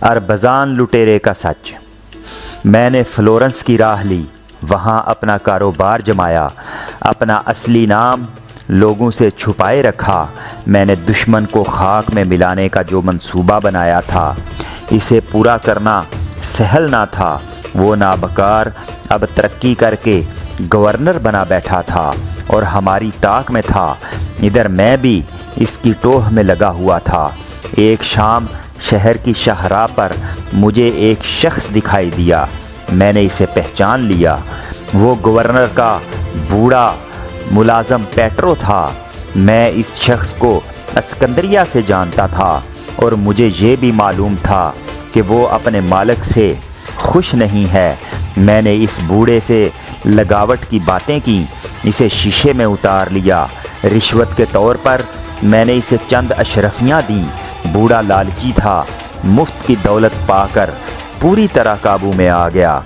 اربزان لٹیرے کا سچ۔ میں نے فلورنس کی راہ لی، وہاں اپنا کاروبار جمایا، اپنا اصلی نام لوگوں سے چھپائے رکھا۔ میں نے دشمن کو خاک میں ملانے کا جو منصوبہ بنایا تھا، اسے پورا کرنا سہل نہ تھا۔ وہ نابکار اب ترقی کر کے گورنر بنا بیٹھا تھا اور ہماری طاق میں تھا۔ ادھر میں بھی اس کی ٹوہ میں لگا ہوا تھا۔ ایک شام شہر کی شاہراہ پر مجھے ایک شخص دکھائی دیا۔ میں نے اسے پہچان لیا۔ وہ گورنر کا بوڑھا ملازم پیٹرو تھا۔ میں اس شخص کو اسکندریہ سے جانتا تھا اور مجھے یہ بھی معلوم تھا کہ وہ اپنے مالک سے خوش نہیں ہے۔ میں نے اس بوڑھے سے لگاوٹ کی باتیں کی، اسے شیشے میں اتار لیا۔ رشوت کے طور پر میں نے اسے چند اشرفیاں دیں۔ بوڑھا لالچی تھا، مفت کی دولت پا کر پوری طرح قابو میں آ گیا۔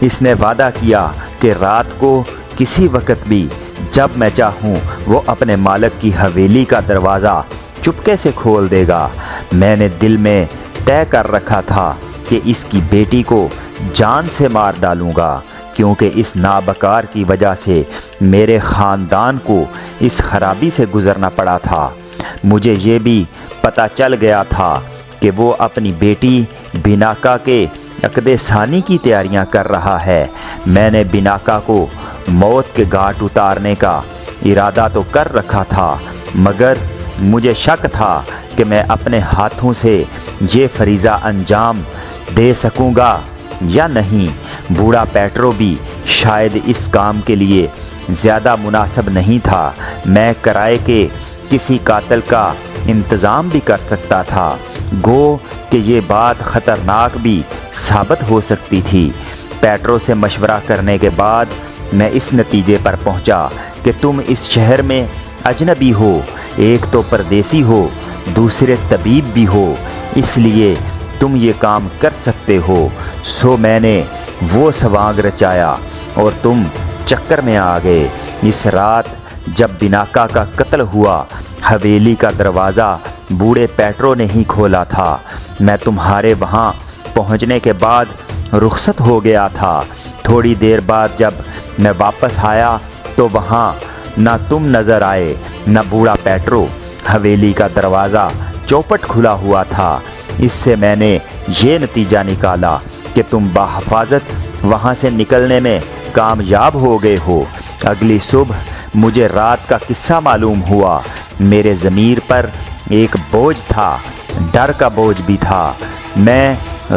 اس نے وعدہ کیا کہ رات کو کسی وقت بھی جب میں چاہوں وہ اپنے مالک کی حویلی کا دروازہ چپکے سے کھول دے گا۔ میں نے دل میں طے کر رکھا تھا کہ اس کی بیٹی کو جان سے مار ڈالوں گا، کیونکہ اس نابکار کی وجہ سے میرے خاندان کو اس خرابی سے گزرنا پڑا تھا۔ مجھے یہ بھی پتہ چل گیا تھا کہ وہ اپنی بیٹی بیناکا کے عقد ثانی کی تیاریاں کر رہا ہے۔ میں نے بیناکا کو موت کے گھاٹ اتارنے کا ارادہ تو کر رکھا تھا، مگر مجھے شک تھا کہ میں اپنے ہاتھوں سے یہ فریضہ انجام دے سکوں گا یا نہیں۔ بوڑھا پیٹرو بھی شاید اس کام کے لیے زیادہ مناسب نہیں تھا۔ میں کرائے کے کسی قاتل کا انتظام بھی کر سکتا تھا، گو کہ یہ بات خطرناک بھی ثابت ہو سکتی تھی۔ پیٹرو سے مشورہ کرنے کے بعد میں اس نتیجے پر پہنچا کہ تم اس شہر میں اجنبی ہو، ایک تو پردیسی ہو، دوسرے طبیب بھی ہو، اس لیے تم یہ کام کر سکتے ہو۔ سو میں نے وہ سوانگ رچایا اور تم چکر میں آ گئے۔ اس رات جب بیناکا کا قتل ہوا، حویلی کا دروازہ بوڑھے پیٹرو نے ہی کھولا تھا۔ میں تمہارے وہاں پہنچنے کے بعد رخصت ہو گیا تھا۔ تھوڑی دیر بعد جب میں واپس آیا تو وہاں نہ تم نظر آئے نہ بوڑھا پیٹرو۔ حویلی کا دروازہ چوپٹ کھلا ہوا تھا۔ اس سے میں نے یہ نتیجہ نکالا کہ تم بحفاظت وہاں سے نکلنے میں کامیاب ہو گئے ہو۔ اگلی صبح مجھے رات کا قصہ معلوم ہوا۔ میرے ضمیر پر ایک بوجھ تھا، ڈر کا بوجھ بھی تھا۔ میں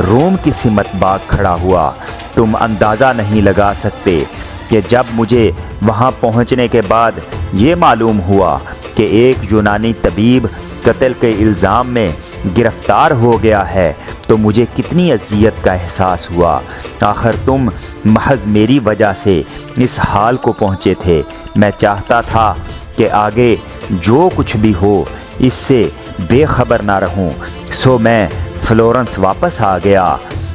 روم کی سمت باغ کھڑا ہوا۔ تم اندازہ نہیں لگا سکتے کہ جب مجھے وہاں پہنچنے کے بعد یہ معلوم ہوا کہ ایک یونانی طبیب قتل کے الزام میں گرفتار ہو گیا ہے تو مجھے کتنی اذیت کا احساس ہوا۔ آخر تم محض میری وجہ سے اس حال کو پہنچے تھے۔ میں چاہتا تھا کہ آگے جو کچھ بھی ہو اس سے بے خبر نہ رہوں، سو میں فلورنس واپس آ گیا۔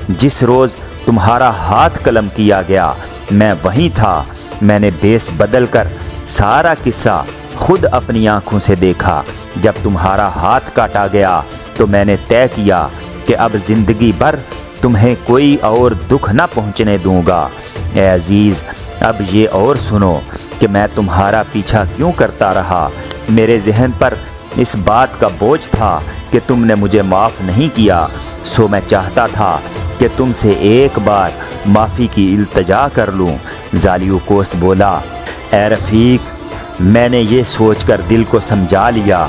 جس روز تمہارا ہاتھ قلم کیا گیا میں وہیں تھا۔ میں نے بیس بدل کر سارا قصہ خود اپنی آنکھوں سے دیکھا۔ جب تمہارا ہاتھ کاٹا گیا تو میں نے طے کیا کہ اب زندگی بھر تمہیں کوئی اور دکھ نہ پہنچنے دوں گا۔ اے عزیز، اب یہ اور سنو کہ میں تمہارا پیچھا کیوں کرتا رہا۔ میرے ذہن پر اس بات کا بوجھ تھا کہ تم نے مجھے معاف نہیں کیا، سو میں چاہتا تھا کہ تم سے ایک بار معافی کی التجا کر لوں۔ زالیوکوس بولا، اے رفیق، میں نے یہ سوچ کر دل کو سمجھا لیا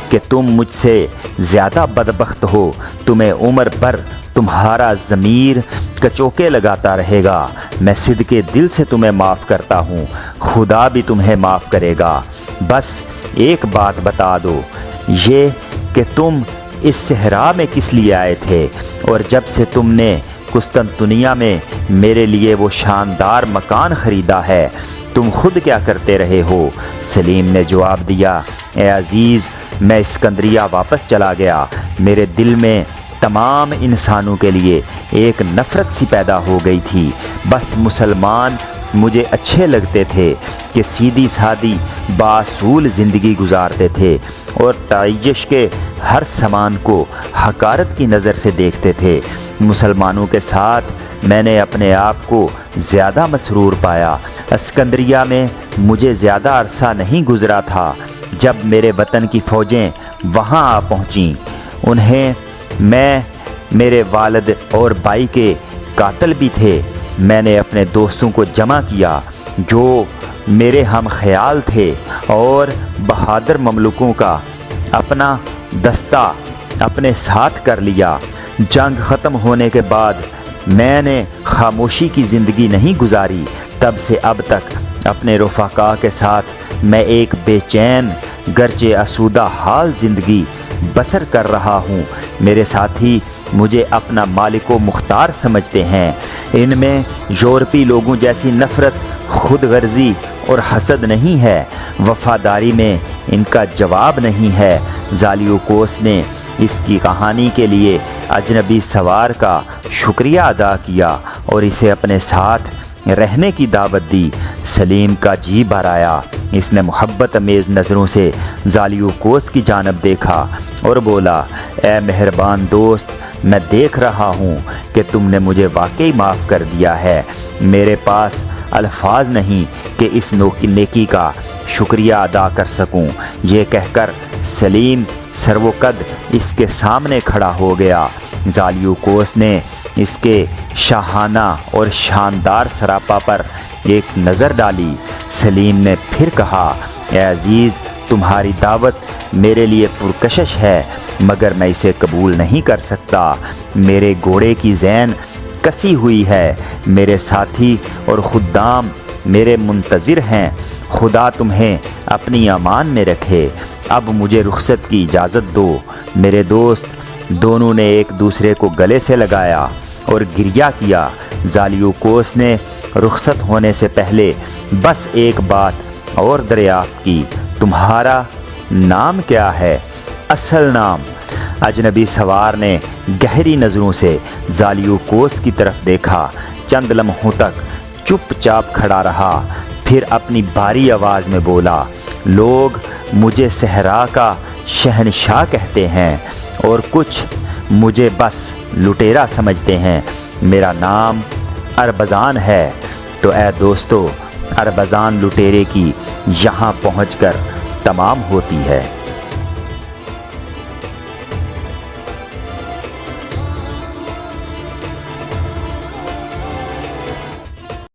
کہ تم مجھ سے زیادہ بدبخت ہو۔ تمہیں عمر بھر تمہارا ضمیر کچوکے لگاتا رہے گا۔ میں صدقے دل سے تمہیں معاف کرتا ہوں، خدا بھی تمہیں معاف کرے گا۔ بس ایک بات بتا دو، یہ کہ تم اس صحرا میں کس لیے آئے تھے، اور جب سے تم نے قسطنطنیہ میں میرے لیے وہ شاندار مکان خریدا ہے تم خود کیا کرتے رہے ہو؟ سلیم نے جواب دیا، اے عزیز، میں اسکندریہ واپس چلا گیا۔ میرے دل میں تمام انسانوں کے لیے ایک نفرت سی پیدا ہو گئی تھی۔ بس مسلمان مجھے اچھے لگتے تھے کہ سیدھی سادی باصول زندگی گزارتے تھے اور تعیش کے ہر سامان کو حقارت کی نظر سے دیکھتے تھے۔ مسلمانوں کے ساتھ میں نے اپنے آپ کو زیادہ مسرور پایا۔ اسکندریہ میں مجھے زیادہ عرصہ نہیں گزرا تھا جب میرے وطن کی فوجیں وہاں آ پہنچیں۔ انہیں میں میرے والد اور بھائی کے قاتل بھی تھے۔ میں نے اپنے دوستوں کو جمع کیا جو میرے ہم خیال تھے اور بہادر مملوکوں کا اپنا دستہ اپنے ساتھ کر لیا۔ جنگ ختم ہونے کے بعد میں نے خاموشی کی زندگی نہیں گزاری۔ تب سے اب تک اپنے رفقا کے ساتھ میں ایک بے چین گرچہ آسودہ حال زندگی بسر کر رہا ہوں۔ میرے ساتھی مجھے اپنا مالک و مختار سمجھتے ہیں۔ ان میں یورپی لوگوں جیسی نفرت، خود غرضی اور حسد نہیں ہے۔ وفاداری میں ان کا جواب نہیں ہے۔ زالیوکوس نے اس کی کہانی کے لیے اجنبی سوار کا شکریہ ادا کیا اور اسے اپنے ساتھ رہنے کی دعوت دی۔ سلیم کا جی بھر آیا۔ اس نے محبت امیز نظروں سے زالیوکوس کی جانب دیکھا اور بولا، اے مہربان دوست، میں دیکھ رہا ہوں کہ تم نے مجھے واقعی معاف کر دیا ہے۔ میرے پاس الفاظ نہیں کہ اس نیکی کا شکریہ ادا کر سکوں۔ یہ کہہ کر سلیم سر و قد اس کے سامنے کھڑا ہو گیا۔ زالیوکوس نے اس کے شاہانہ اور شاندار سراپا پر ایک نظر ڈالی۔ سلیم نے پھر کہا، اے عزیز، تمہاری دعوت میرے لیے پرکشش ہے مگر میں اسے قبول نہیں کر سکتا۔ میرے گھوڑے کی زین کسی ہوئی ہے، میرے ساتھی اور خدام میرے منتظر ہیں۔ خدا تمہیں اپنی امان میں رکھے۔ اب مجھے رخصت کی اجازت دو۔ میرے دوست دونوں نے ایک دوسرے کو گلے سے لگایا اور گریہ کیا۔ زالیوکوس نے رخصت ہونے سے پہلے بس ایک بات اور دریافت کی، تمہارا نام کیا ہے؟ اصل نام؟ اجنبی سوار نے گہری نظروں سے زالیوکوس کی طرف دیکھا، چند لمحوں تک چپ چاپ کھڑا رہا، پھر اپنی بھاری آواز میں بولا، لوگ مجھے صحرا کا شہنشاہ کہتے ہیں اور کچھ مجھے بس لٹیرا سمجھتے ہیں۔ میرا نام اربزان ہے۔ تو اے دوستو، اربزان لٹیرے کی یہاں پہنچ کر تمام ہوتی ہے۔